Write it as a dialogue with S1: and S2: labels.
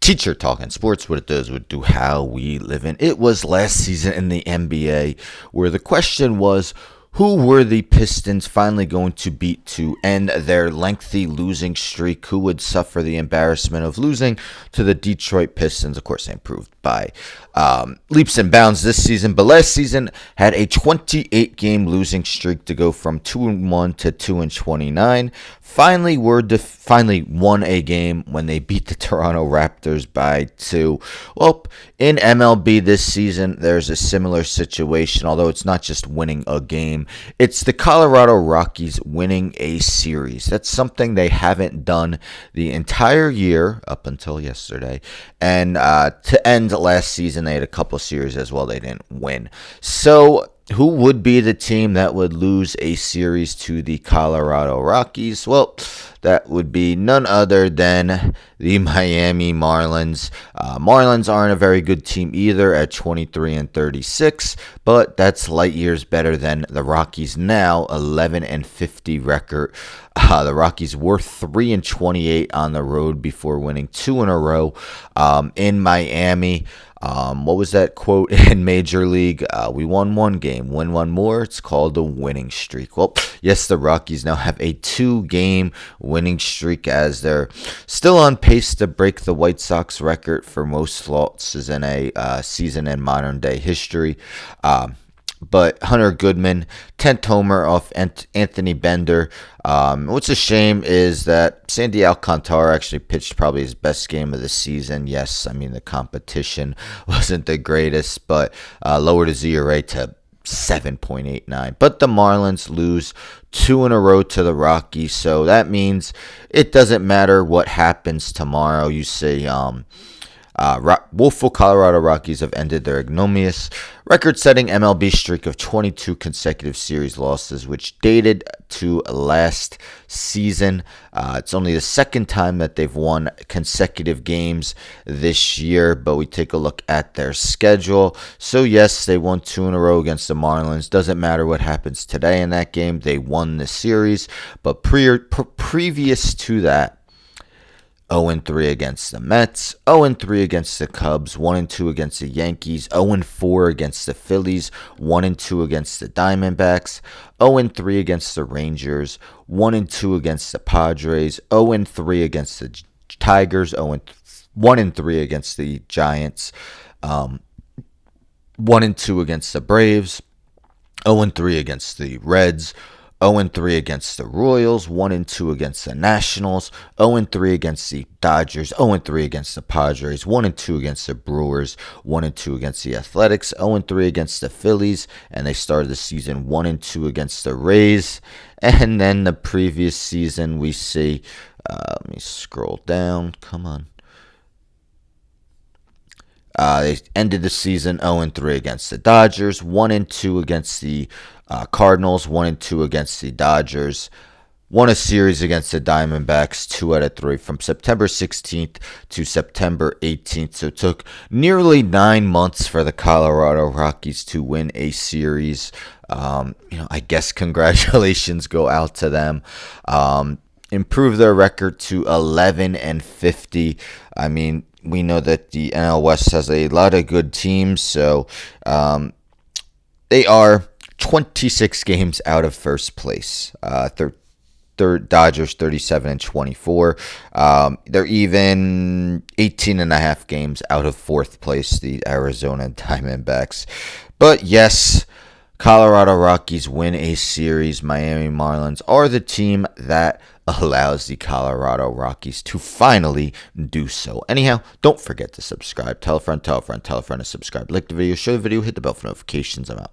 S1: Teacher Talking Sports, what it does, would do how we live in. It was last season in the NBA where the question was, who were the Pistons finally going to beat to end their lengthy losing streak? Who would suffer the embarrassment of losing to the Detroit Pistons? Of course, they improved by leaps and bounds this season, but last season had a 28-game losing streak to go from 2-1 to 2-29. Finally won a game when they beat the Toronto Raptors by 2. Well, in MLB this season, there's a similar situation, although it's not just winning a game. It's the Colorado Rockies winning a series. That's something they haven't done the entire year up until yesterday. And to end last season, they had a couple series as well they didn't win. So who would be the team that would lose a series to the Colorado Rockies? Well, that would be none other than the Miami Marlins. Marlins aren't a very good team either at 23-36, but that's light years better than the Rockies now 11-50 record. The Rockies were 3-28 on the road before winning 2 in a row in Miami. What was that quote in Major League? We won one game, win one more. It's called a winning streak. Well, yes, the Rockies now have a 2-game winning streak as they're still on pace to break the White Sox record for most losses in a season in modern day history. But Hunter Goodman, 10th homer off Anthony Bender. What's a shame is that Sandy Alcantara actually pitched probably his best game of the season. Yes, I mean the competition wasn't the greatest, but lowered his ERA to 7.89. But the Marlins lose 2 in a row to the Rockies, so that means it doesn't matter what happens tomorrow. You see, Wolfville Colorado Rockies have ended their ignominious record-setting MLB streak of 22 consecutive series losses, which dated to last season. It's only the second time that they've won consecutive games this year, but we take a look at their schedule. So yes, they won 2 in a row against the Marlins. Doesn't matter what happens today in that game. They won the series, but previous to that, 0-3 against the Mets, 0-3 against the Cubs, 1-2 against the Yankees, 0-4 against the Phillies, 1-2 against the Diamondbacks, 0-3 against the Rangers, 1-2 against the Padres, 0-3 against the Tigers, 1-3 against the Giants, 1-2 against the Braves, 0-3 against the Reds, 0-3 against the Royals, 1-2 against the Nationals, 0-3 against the Dodgers, 0-3 against the Padres, 1-2 against the Brewers, 1-2 against the Athletics, 0-3 against the Phillies, and they started the season 1-2 against the Rays. And then the previous season we see, let me scroll down, come on. They ended the season 0-3 against the Dodgers, 1-2 against the Cardinals, 1-2 against the Dodgers, won a series against the Diamondbacks, 2 out of 3 from September 16th to September 18th. So it took nearly 9 months for the Colorado Rockies to win a series. I guess congratulations go out to them. Improve their record to 11-50. I mean, we know that the NL West has a lot of good teams, so they are 26 games out of first place. Dodgers 37-24. They're even 18.5 games out of fourth place, the Arizona Diamondbacks. But yes, Colorado Rockies win a series. Miami Marlins are the team that allows the Colorado Rockies to finally do so. Anyhow, don't forget to subscribe. Tell a friend to subscribe. Like the video, share the video, hit the bell for notifications. I'm out.